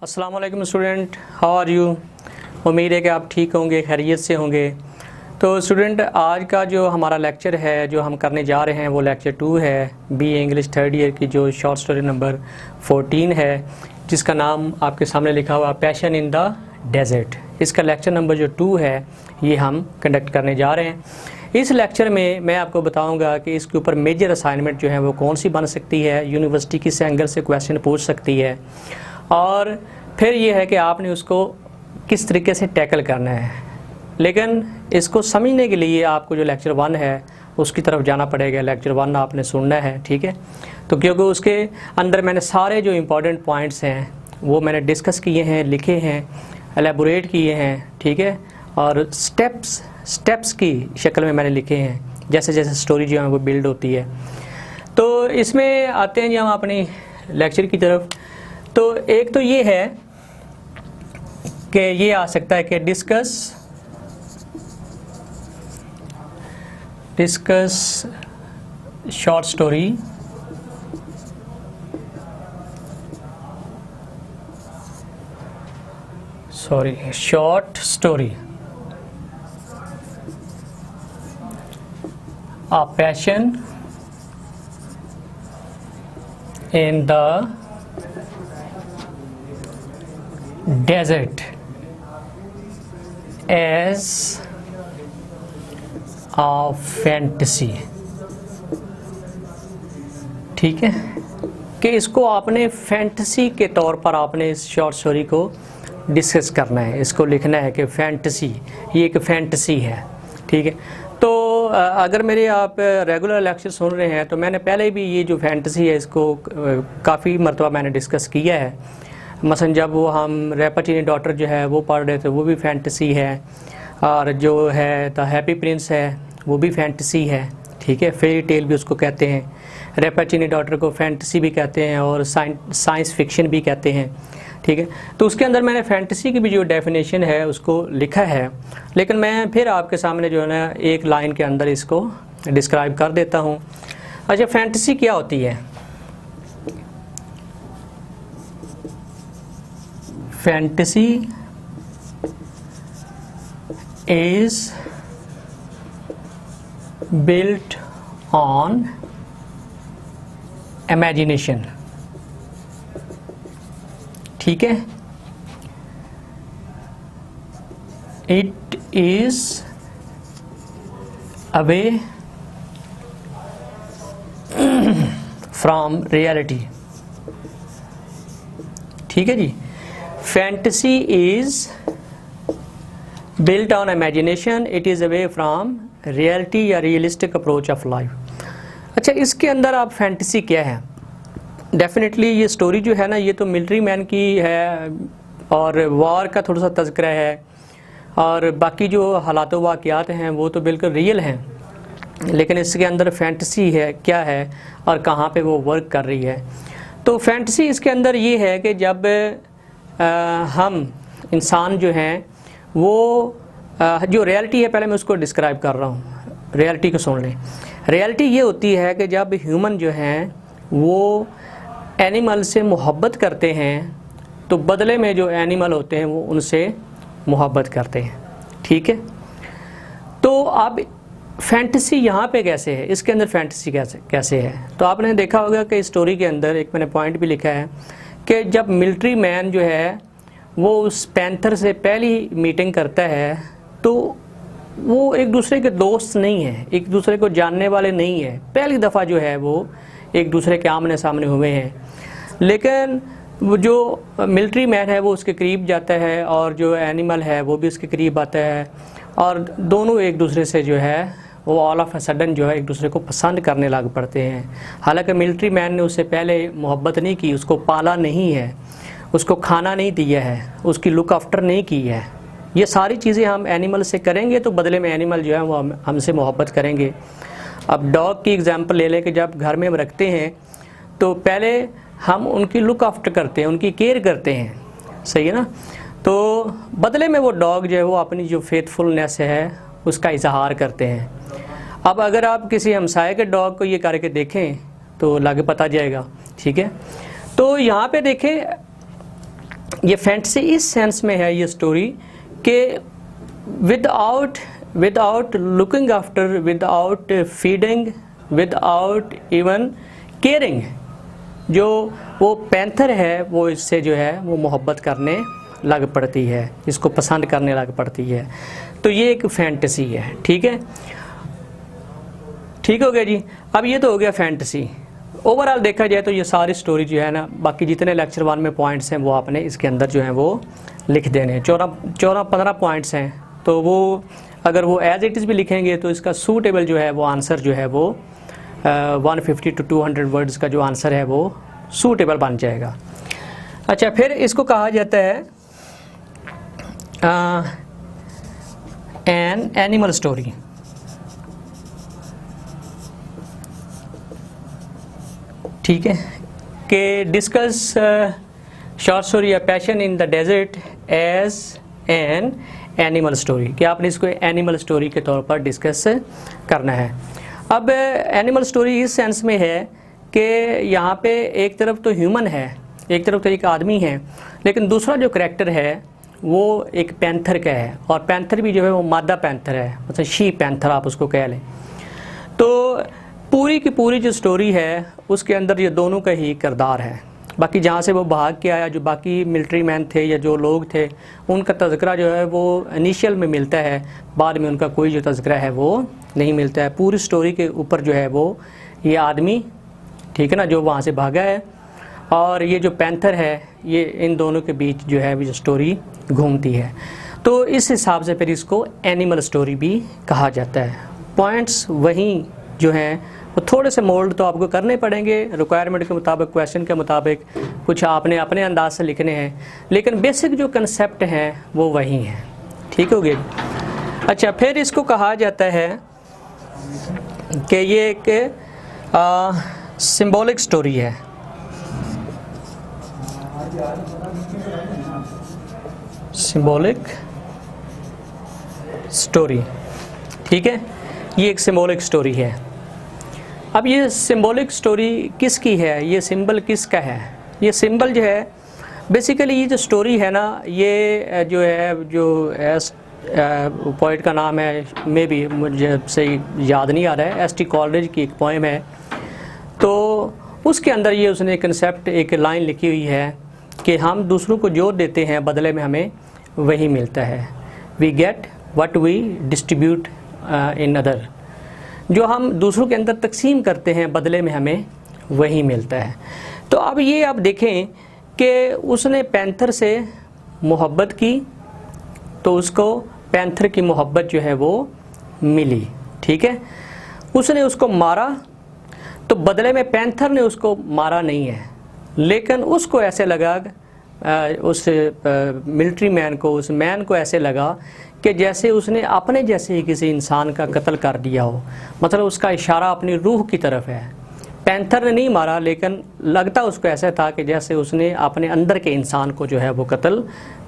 अस्सलाम वालेकुम student, how are you. उम्मीद है कि आप ठीक होंगे, खैरियत से होंगे। तो स्टूडेंट, आज का जो हमारा लेक्चर है जो हम करने जा रहे हैं वो लेक्चर 2 है, बी इंग्लिश थर्ड ईयर की जो शॉर्ट स्टोरी नंबर 14 है, जिसका नाम आपके सामने लिखा हुआ पैशन इन द डेजर्ट। इसका लेक्चर नंबर जो 2 है ये हम कंडक्ट करने जा रहे हैं। इस लेक्चर में मैं आपको बताऊंगा कि इसके ऊपर मेजर असाइनमेंट जो है वो कौन सी बन सकती है, यूनिवर्सिटी किस एंगल से क्वेश्चन पूछ सकती है, और फिर ये है कि आपने उसको किस तरीके से टैकल करना है। लेकिन इसको समझने के लिए आपको जो लेक्चर 1 है उसकी तरफ जाना पड़ेगा। लेक्चर 1 आपने सुनना है, ठीक है। तो क्योंकि उसके अंदर मैंने सारे जो इम्पोर्टेंट पॉइंट्स हैं वो मैंने डिस्कस किए हैं, लिखे हैं, एलेबोरेट किए हैं, ठीक है, और स्टेप्स की शक्ल में मैंने लिखे हैं, जैसे जैसे स्टोरी जो है वो बिल्ड होती है। तो इसमें आते हैं जब हम अपनी लेक्चर की तरफ। तो एक तो ये है कि ये आ सकता है कि discuss short story a passion in the desert as a fantasy। ठीक है कि इसको आपने फैंटेसी के तौर पर आपने इस शॉर्ट स्टोरी को डिस्कस करना है, इसको लिखना है कि फैंटेसी, ये एक फैंटेसी है, ठीक है। तो अगर मेरे आप रेगुलर लेक्चर सुन रहे हैं तो मैंने पहले भी ये जो फैंटेसी है इसको काफ़ी मरतबा मैंने डिस्कस किया है। मसलन जब वो हम रैपरचीनी डॉटर जो है वो पढ़ रहे थे, वो भी फैंटेसी है, और जो है द हैप्पी प्रिंस है वो भी फैंटेसी है, ठीक है। फेरी टेल भी उसको कहते हैं, रैपरचीनी डॉटर को फैंटेसी भी कहते हैं और साइंस फिक्शन भी कहते हैं, ठीक है। तो उसके अंदर मैंने फैंटेसी की भी जो डेफिनेशन है उसको लिखा है, लेकिन मैं फिर आपके सामने जो है ना एक लाइन के अंदर इसको डिस्क्राइब कर देता हूँ। अच्छा, फैंटेसी क्या होती है? Fantasy is built on imagination, ठीक है। It is away from reality, ठीक है जी। Fantasy is built on imagination, it is away from reality या रियलिस्टिक अप्रोच ऑफ लाइफ। अच्छा, इसके अंदर आप फैंटेसी क्या है? डेफिनेटली ये स्टोरी जो है ना ये तो मिलिट्री मैन की है और वार का थोड़ा सा तज़किरा है, और बाकी जो हालात वाक़यात हैं वो तो बिल्कुल रियल हैं, लेकिन इसके अंदर फैंटेसी है क्या है और कहाँ पे वो वर्क कर रही है। तो फैंटेसी इसके अंदर ये है कि जब हम इंसान जो हैं वो जो रियलिटी है, पहले मैं उसको डिस्क्राइब कर रहा हूँ, रियलिटी को सुन लें। रियलिटी ये होती है कि जब ह्यूमन जो हैं वो एनिमल से मोहब्बत करते हैं तो बदले में जो एनिमल होते हैं वो उनसे मोहब्बत करते हैं, ठीक है। तो अब फैंटेसी यहाँ पे कैसे है, इसके अंदर फैंटेसी कैसे है? तो आपने देखा होगा कि स्टोरी के अंदर एक मैंने पॉइंट भी लिखा है कि जब मिलिट्री मैन जो है वो उस पैंथर से पहली मीटिंग करता है तो वो एक दूसरे के दोस्त नहीं है, एक दूसरे को जानने वाले नहीं है, पहली दफ़ा जो है वो एक दूसरे के आमने सामने हुए हैं। लेकिन वो जो मिलिट्री मैन है वो उसके करीब जाता है और जो एनिमल है वो भी उसके करीब आता है, और दोनों एक दूसरे से जो है वो ऑल ऑफ अ सडन जो है एक दूसरे को पसंद करने लग पड़ते हैं। हालांकि मिलिट्री मैन ने उससे पहले मोहब्बत नहीं की, उसको पाला नहीं है, उसको खाना नहीं दिया है, उसकी लुक आफ्टर नहीं की है। ये सारी चीज़ें हम एनिमल से करेंगे तो बदले में एनिमल जो है वो हमसे मोहब्बत करेंगे। अब डॉग की एग्जांपल ले लें कि जब घर में हम रखते हैं तो पहले हम उनकी लुक आफ्टर करते हैं, उनकी केयर करते हैं, सही है ना। तो बदले में वो डॉग जो है वो अपनी जो फेथफुलनेस है उसका इजहार करते हैं। अब अगर आप किसी हमसाये के डॉग को ये करके देखें तो लागे पता जाएगा, ठीक है। तो यहाँ पे देखें ये फैंटेसी इस सेंस में है ये स्टोरी कि without looking after, without feeding, without even caring, जो वो पैंथर है वो इससे जो है वो मोहब्बत करने लग पड़ती है, इसको पसंद करने लग पड़ती है। तो ये एक फैंटेसी है। ठीक है, ठीक हो गया जी। अब ये तो हो गया फैंटेसी। ओवरऑल देखा जाए तो ये सारी स्टोरी जो है ना, बाकी जितने लेक्चर 1 में पॉइंट्स हैं वो आपने इसके अंदर जो है वो लिख देने हैं। 14-15 पॉइंट्स हैं, तो वो अगर वो एज इट इज़ भी लिखेंगे तो इसका सूटेबल जो है वो आंसर जो है वो 150 to 200 वर्ड्स का जो आंसर है वो सूटेबल बन जाएगा। अच्छा, फिर इसको कहा जाता है एन एनिमल स्टोरी। ठीक है, कि डिस्कस शॉर्ट स्टोरी या passion in the desert as an animal story, कि आपने इसको एनिमल स्टोरी के तौर पर डिस्कस करना है। अब एनिमल स्टोरी इस सेंस में है कि यहाँ पे एक तरफ तो ह्यूमन है, एक तरफ तो एक आदमी है, लेकिन दूसरा जो करैक्टर है वो एक पैंथर का है, और पैंथर भी जो है वो मादा पैंथर है, मतलब शी पैंथर आप उसको कह लें। तो पूरी की पूरी जो स्टोरी है उसके अंदर ये दोनों का ही किरदार है। बाकी जहाँ से वो भाग के आया, जो बाकी मिलिट्री मैन थे या जो लोग थे, उनका तज़किरा जो है वो इनिशियल में मिलता है, बाद में उनका कोई जो तज़किरा है वो नहीं मिलता है। पूरी स्टोरी के ऊपर जो है वो ये आदमी, ठीक है ना, जो वहाँ से भागा है, और ये जो पैंथर है, ये इन दोनों के बीच जो है वो स्टोरी घूमती है। तो इस हिसाब से फिर इसको एनिमल स्टोरी भी कहा जाता है। पॉइंट्स वहीं जो हैं वो थोड़े से मोल्ड तो आपको करने पड़ेंगे, रिक्वायरमेंट के मुताबिक, क्वेश्चन के मुताबिक, कुछ आपने अपने अंदाज से लिखने हैं, लेकिन बेसिक जो कंसेप्ट हैं वो वही हैं। ठीक हो गया। अच्छा, फिर इसको कहा जाता है कि ये एक सिंबॉलिक स्टोरी है। सिंबॉलिक स्टोरी, ठीक है, ये एक सिंबॉलिक स्टोरी है। अब ये सिंबॉलिक स्टोरी किसकी है, ये सिंबल किसका है? ये सिंबल जो है बेसिकली ये जो स्टोरी है ना, ये जो है, जो पोइट का नाम है, मे बी मुझे सही याद नहीं आ रहा है, एस.टी. कॉलरिज की एक पोएम है, तो उसके अंदर ये उसने कंसेप्ट, एक लाइन लिखी हुई है कि हम दूसरों को जो देते हैं बदले में हमें वही मिलता है। We get what we distribute in other, जो हम दूसरों के अंदर तकसीम करते हैं बदले में हमें वही मिलता है। तो अब ये आप देखें कि उसने पैंथर से मोहब्बत की, तो उसको पैंथर की मोहब्बत जो है वो मिली। ठीक है, उसने उसको मारा, तो बदले में पैंथर ने उसको मारा नहीं है, लेकिन उसको ऐसे लगा, उस मिलिट्री मैन को, उस मैन को ऐसे लगा कि जैसे उसने अपने जैसे ही किसी इंसान का कत्ल कर दिया हो, मतलब उसका इशारा अपनी रूह की तरफ है। पैंथर ने नहीं मारा, लेकिन लगता उसको ऐसा था कि जैसे उसने अपने अंदर के इंसान को जो है वो कत्ल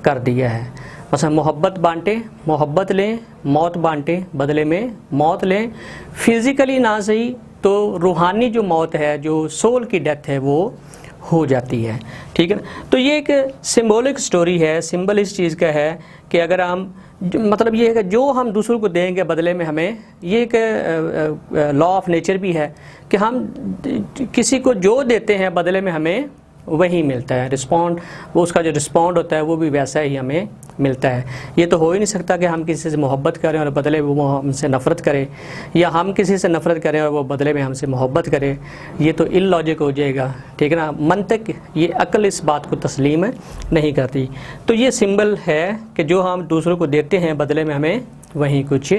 कर दिया है। बस मोहब्बत बांटे, मोहब्बत लें, मौत बांटे, बदले में मौत लें। फिज़िकली ना सही तो रूहानी जो मौत है, जो सोल की डेथ है, वो हो जाती है। ठीक है ना, तो ये एक सिंबॉलिक स्टोरी है। सिंबल इस चीज़ का है कि अगर हम, मतलब ये है कि जो हम दूसरों को देंगे बदले में हमें, ये एक लॉ ऑफ नेचर भी है कि हम किसी को जो देते हैं बदले में हमें वही मिलता है। रिस्पॉन्ड, वो उसका जो रिस्पॉन्ड होता है वो भी वैसा ही हमें मिलता है। ये तो हो ही नहीं सकता कि हम किसी से मोहब्बत करें और बदले में वो हमसे नफ़रत करे, या हम किसी से नफ़रत करें और वो बदले में हमसे मोहब्बत करे। ये तो इलॉजिक हो जाएगा। ठीक है ना, मंतक, ये अक्ल इस बात को तस्लीम नहीं करती। तो ये सिंबल है कि जो हम दूसरों को देते हैं बदले में हमें वहीं कुछ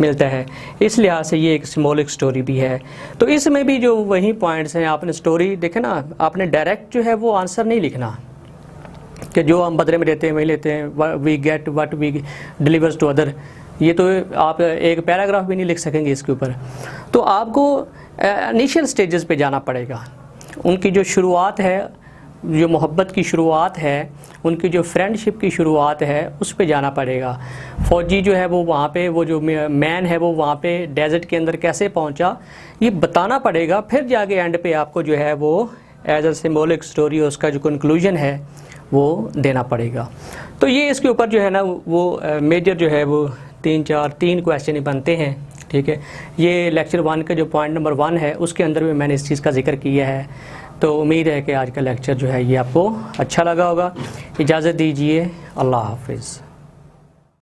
मिलता है। इस लिहाज से ये एक सिंबॉलिक स्टोरी भी है। तो इसमें भी जो वही पॉइंट्स हैं, आपने स्टोरी देखे ना, आपने डायरेक्ट जो है वो आंसर नहीं लिखना कि जो हम बदले में देते हैं वही लेते हैं, we get what we delivers to other. ये तो आप एक पैराग्राफ भी नहीं लिख सकेंगे इसके ऊपर। तो आपको इनिशियल स्टेजेस पे जाना पड़ेगा। उनकी जो शुरुआत है, जो मोहब्बत की शुरुआत है, उनकी जो फ्रेंडशिप की शुरुआत है, उस पे जाना पड़ेगा। फ़ौजी जो है वो वहाँ पे, वो जो मैन है वो वहाँ पे डेजर्ट के अंदर कैसे पहुँचा, ये बताना पड़ेगा। फिर जाके एंड पे आपको जो है वो एज अ सिम्बॉलिक स्टोरी उसका जो कंक्लूजन है वो देना पड़ेगा। तो ये इसके ऊपर जो है ना वो मेजर जो है वो तीन क्वेश्चन ही बनते हैं, ठीक है। ये लेक्चर 1 का जो पॉइंट नंबर 1 है उसके अंदर भी मैंने इस चीज़ का जिक्र किया है। तो उम्मीद है कि आज का लेक्चर जो है ये आपको अच्छा लगा होगा। इजाज़त दीजिए, अल्लाह हाफिज़।